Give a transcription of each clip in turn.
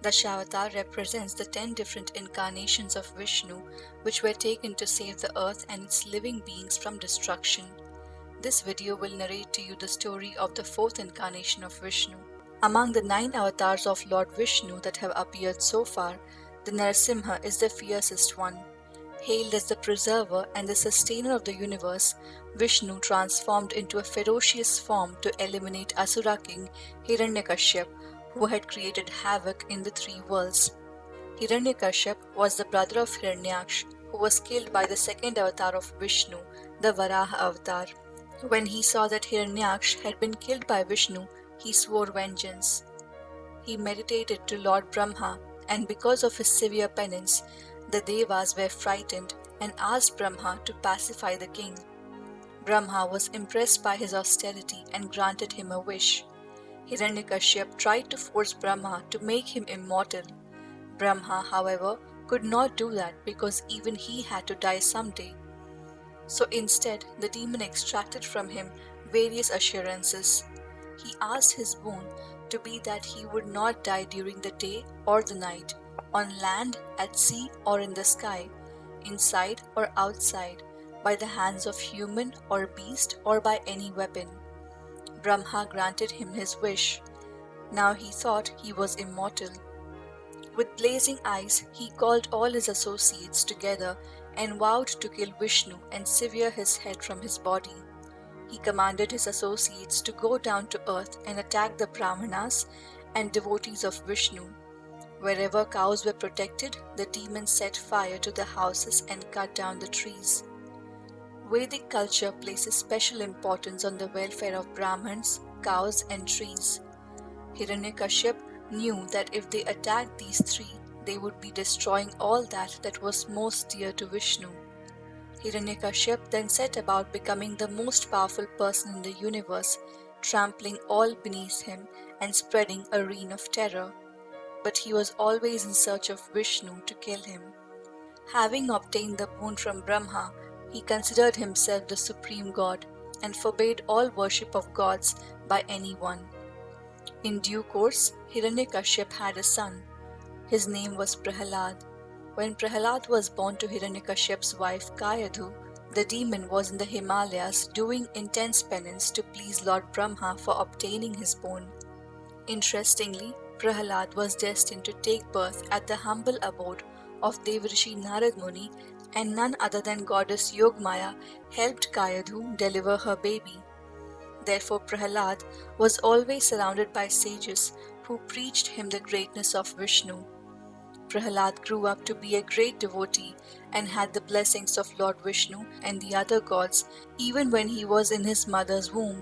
Dashavatara represents the 10 different incarnations of Vishnu which were taken to save the earth and its living beings from destruction. This video will narrate to you the story of the 4th incarnation of Vishnu. Among the 9 avatars of Lord Vishnu that have appeared so far, the Narasimha is the fiercest one. Hailed as the preserver and the sustainer of the universe, Vishnu transformed into a ferocious form to eliminate Asura king Hiranyakashyap, who had created havoc in the 3 worlds. Hiranyakashyap was the brother of Hiranyaksh, who was killed by the 2nd avatar of Vishnu, the Varaha avatar. When he saw that Hiranyaksh had been killed by Vishnu, he swore vengeance. He meditated to Lord Brahma, and because of his severe penance, the Devas were frightened and asked Brahma to pacify the king. Brahma was impressed by his austerity and granted him a wish. Hiranyakashyap tried to force Brahma to make him immortal. Brahma, however, could not do that because even he had to die someday. So instead, the demon extracted from him various assurances. He asked his boon to be that he would not die during the day or the night, on land, at sea, or in the sky, inside or outside, by the hands of human or beast, or by any weapon. Brahma granted him his wish. Now he thought he was immortal. With blazing eyes, he called all his associates together and vowed to kill Vishnu and sever his head from his body. He commanded his associates to go down to earth and attack the Brahmanas and devotees of Vishnu. Wherever cows were protected, the demons set fire to the houses and cut down the trees. Vedic culture places special importance on the welfare of Brahmins, cows, and trees. Hiranyakashyap knew that if they attacked these 3, they would be destroying all that was most dear to Vishnu. Hiranyakashyap then set about becoming the most powerful person in the universe, trampling all beneath him and spreading a reign of terror. But he was always in search of Vishnu to kill him. Having obtained the boon from Brahma, he considered himself the supreme god and forbade all worship of gods by anyone. In due course, Hiranyakashyap had a son. His name was Prahlad. When Prahlad was born to Hiranyakashyap's wife Kayadhu, the demon was in the Himalayas doing intense penance to please Lord Brahma for obtaining his boon. Interestingly, Prahlad was destined to take birth at the humble abode of Devrishi Narad Muni, and none other than goddess Yogmaya helped Kayadhu deliver her baby. Therefore Prahlad was always surrounded by sages who preached him the greatness of Vishnu. Prahlad grew up to be a great devotee and had the blessings of Lord Vishnu and the other gods even when he was in his mother's womb.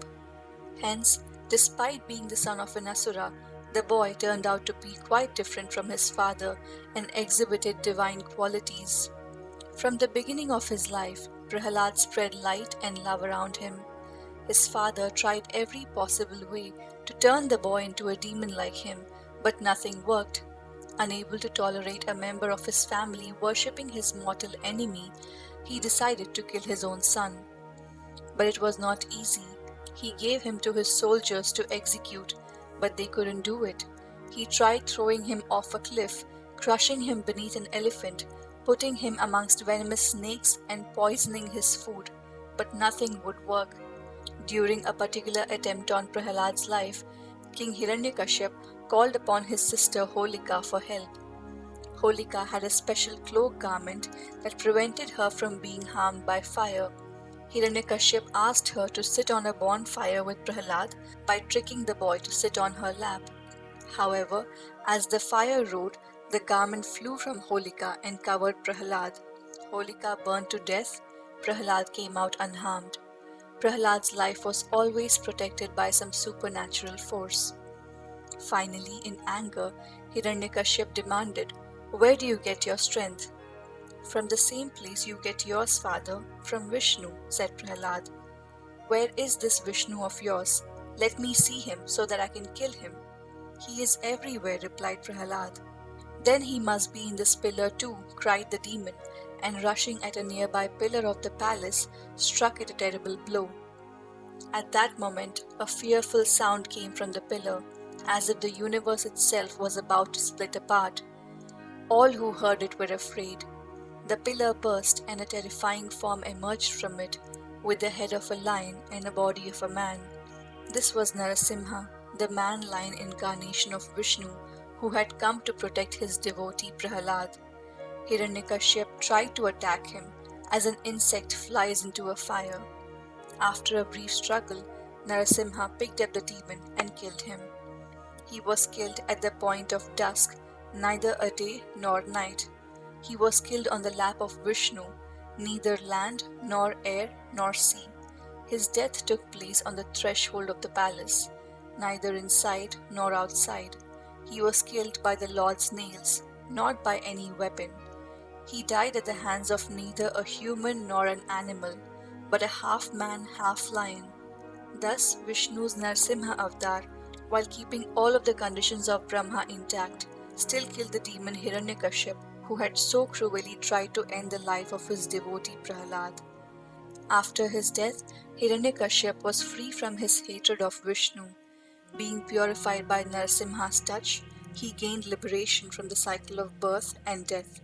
Hence, despite being the son of an asura, the boy turned out to be quite different from his father and exhibited divine qualities. From the beginning of his life, Prahlad spread light and love around him. His father tried every possible way to turn the boy into a demon like him, but nothing worked. Unable to tolerate a member of his family worshipping his mortal enemy, he decided to kill his own son. But it was not easy. He gave him to his soldiers to execute, but they couldn't do it. He tried throwing him off a cliff, crushing him beneath an elephant, putting him amongst venomous snakes and poisoning his food, but nothing would work. During a particular attempt on Prahlad's life, King Hiranyakashyap called upon his sister Holika for help. Holika had a special cloak garment that prevented her from being harmed by fire. Hiranyakashyap asked her to sit on a bonfire with Prahlad by tricking the boy to sit on her lap. However, as the fire roared, the garment flew from Holika and covered Prahlad. Holika burned to death. Prahlad came out unharmed. Prahlad's life was always protected by some supernatural force. Finally, in anger, Hiranyakashyap demanded, "Where do you get your strength?" "From the same place you get yours, father, from Vishnu," said Prahlad. "Where is this Vishnu of yours? Let me see him so that I can kill him." "He is everywhere," replied Prahlad. "Then he must be in this pillar too," cried the demon, and rushing at a nearby pillar of the palace, struck it a terrible blow. At that moment, a fearful sound came from the pillar, as if the universe itself was about to split apart. All who heard it were afraid. The pillar burst and a terrifying form emerged from it, with the head of a lion and a body of a man. This was Narasimha, the man-lion incarnation of Vishnu, who had come to protect his devotee Prahlad. Hiranyakashyap tried to attack him, as an insect flies into a fire. After a brief struggle, Narasimha picked up the demon and killed him. He was killed at the point of dusk, neither a day nor night. He was killed on the lap of Vishnu, neither land nor air nor sea. His death took place on the threshold of the palace, neither inside nor outside. He was killed by the Lord's nails, not by any weapon. He died at the hands of neither a human nor an animal, but a half man, half lion. Thus, Vishnu's Narasimha avatar, while keeping all of the conditions of Brahma intact, still killed the demon Hiranyakashyap, who had so cruelly tried to end the life of his devotee Prahlad. After his death, Hiranyakashyap was free from his hatred of Vishnu. Being purified by Narasimha's touch, he gained liberation from the cycle of birth and death.